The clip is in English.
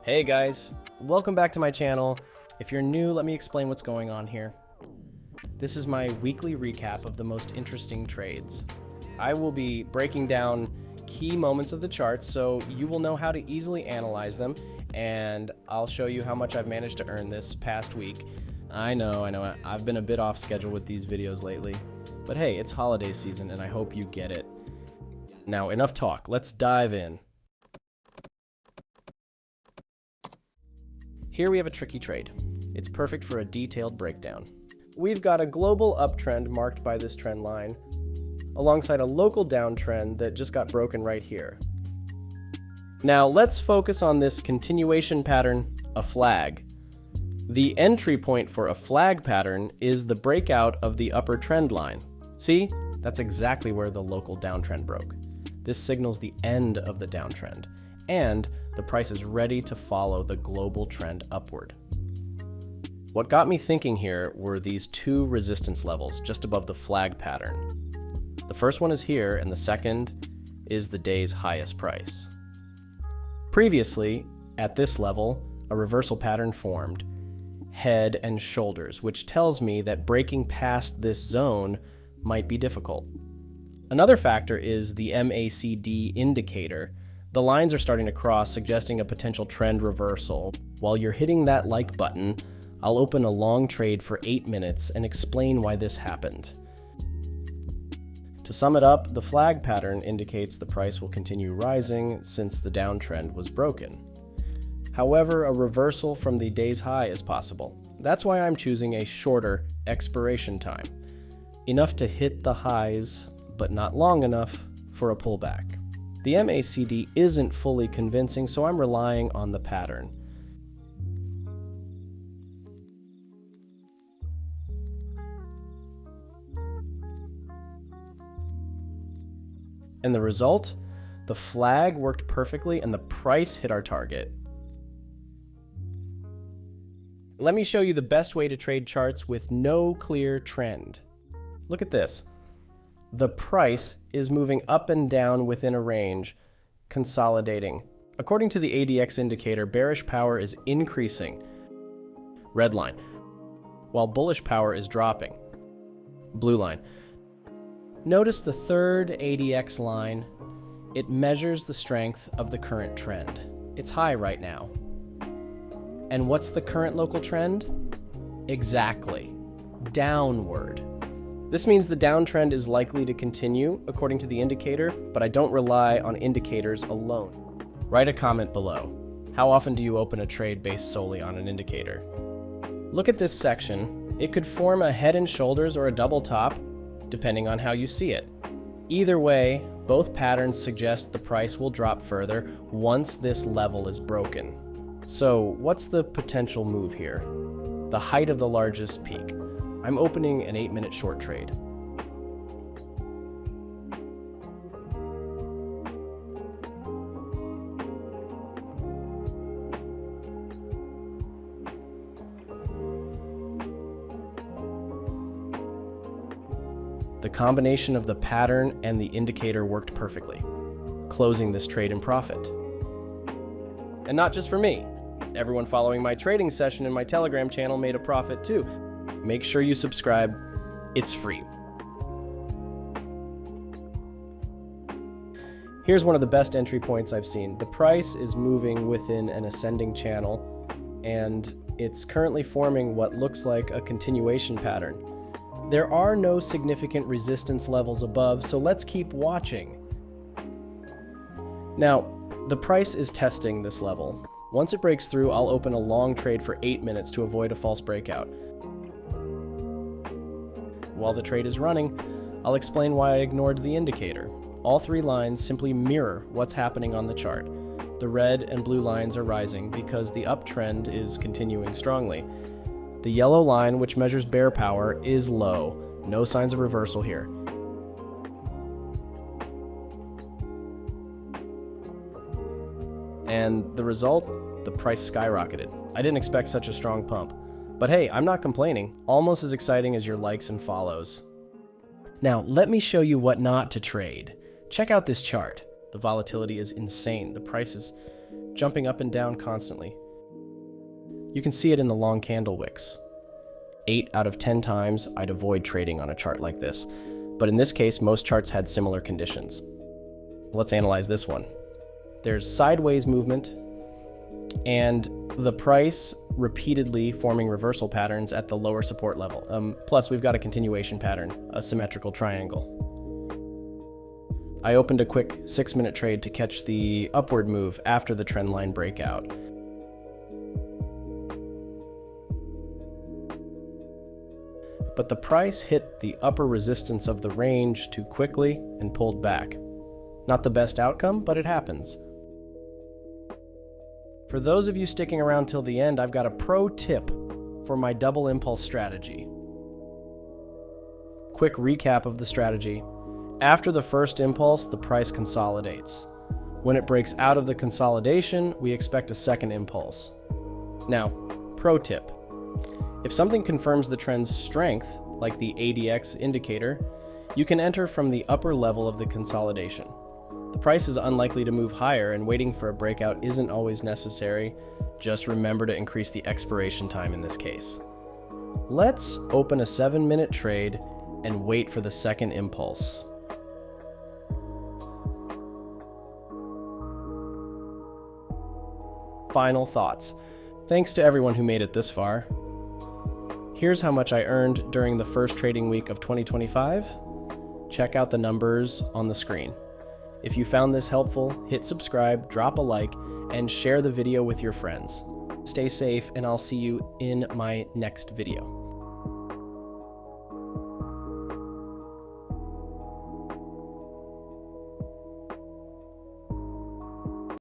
Hey guys, welcome back to my channel. If you're new, let me explain what's going on here. This is my weekly recap of the most interesting trades. I will be breaking down key moments of the charts so you will know how to easily analyze them, and I'll show you how much I've managed to earn this past week. I know, I've been a bit off schedule with these videos lately, but hey, it's holiday season and I hope you get it. Now, enough talk, let's dive in. Here we have a tricky trade. It's perfect for a detailed breakdown. We've got a global uptrend marked by this trend line, alongside a local downtrend that just got broken right here. Now let's focus on this continuation pattern, a flag. The entry point for a flag pattern is the breakout of the upper trend line. See? That's exactly where the local downtrend broke. This signals the end of the downtrend, and the price is ready to follow the global trend upward. What got me thinking here were these two resistance levels just above the flag pattern. The first one is here, and the second is the day's highest price. Previously, at this level, a reversal pattern formed, head and shoulders, which tells me that breaking past this zone might be difficult. Another factor is the MACD indicator. The lines are starting to cross, suggesting a potential trend reversal. While you're hitting that like button, I'll open a long trade for 8 minutes and explain why this happened. To sum it up, the flag pattern indicates the price will continue rising since the downtrend was broken. However, a reversal from the day's high is possible. That's why I'm choosing a shorter expiration time. Enough to hit the highs, but not long enough for a pullback. The MACD isn't fully convincing, so I'm relying on the pattern. And the result? The flag worked perfectly and the price hit our target. Let me show you the best way to trade charts with no clear trend. Look at this. The price is moving up and down within a range, consolidating. According to the ADX indicator, bearish power is increasing, red line, while bullish power is dropping, blue line. Notice the third ADX line. It measures the strength of the current trend. It's high right now. And what's the current local trend? Exactly, downward. This means the downtrend is likely to continue, according to the indicator, but I don't rely on indicators alone. Write a comment below. How often do you open a trade based solely on an indicator? Look at this section. It could form a head and shoulders or a double top, depending on how you see it. Either way, both patterns suggest the price will drop further once this level is broken. So, what's the potential move here? The height of the largest peak. I'm opening an 8-minute short trade. The combination of the pattern and the indicator worked perfectly, closing this trade in profit. And not just for me. Everyone following my trading session in my Telegram channel made a profit too. Make sure you subscribe. It's free. Here's one of the best entry points I've seen. The price is moving within an ascending channel, and it's currently forming what looks like a continuation pattern. There are no significant resistance levels above, so let's keep watching. Now, the price is testing this level. Once it breaks through, I'll open a long trade for 8 minutes to avoid a false breakout. While the trade is running, I'll explain why I ignored the indicator. All three lines simply mirror what's happening on the chart. The red and blue lines are rising because the uptrend is continuing strongly. The yellow line, which measures bear power, is low. No signs of reversal here. And the result? The price skyrocketed. I didn't expect such a strong pump. But hey, I'm not complaining. Almost as exciting as your likes and follows. Now, let me show you what not to trade. Check out this chart. The volatility is insane. The price is jumping up and down constantly. You can see it in the long candle wicks. 8 out of 10 times, I'd avoid trading on a chart like this, but in this case, most charts had similar conditions. Let's analyze this one. There's sideways movement, and the price repeatedly forming reversal patterns at the lower support level. Plus, we've got a continuation pattern, a symmetrical triangle. I opened a quick 6-minute trade to catch the upward move after the trend line breakout. But the price hit the upper resistance of the range too quickly and pulled back. Not the best outcome, but it happens. For those of you sticking around till the end, I've got a pro tip for my double impulse strategy. Quick recap of the strategy. After the first impulse, the price consolidates. When it breaks out of the consolidation, we expect a second impulse. Now, pro tip. If something confirms the trend's strength, like the ADX indicator, you can enter from the upper level of the consolidation. The price is unlikely to move higher, and waiting for a breakout isn't always necessary. Just remember to increase the expiration time in this case. Let's open a 7-minute trade and wait for the second impulse. Final thoughts. Thanks to everyone who made it this far. Here's how much I earned during the first trading week of 2025. Check out the numbers on the screen. If you found this helpful, hit subscribe, drop a like, and share the video with your friends. Stay safe, and I'll see you in my next video.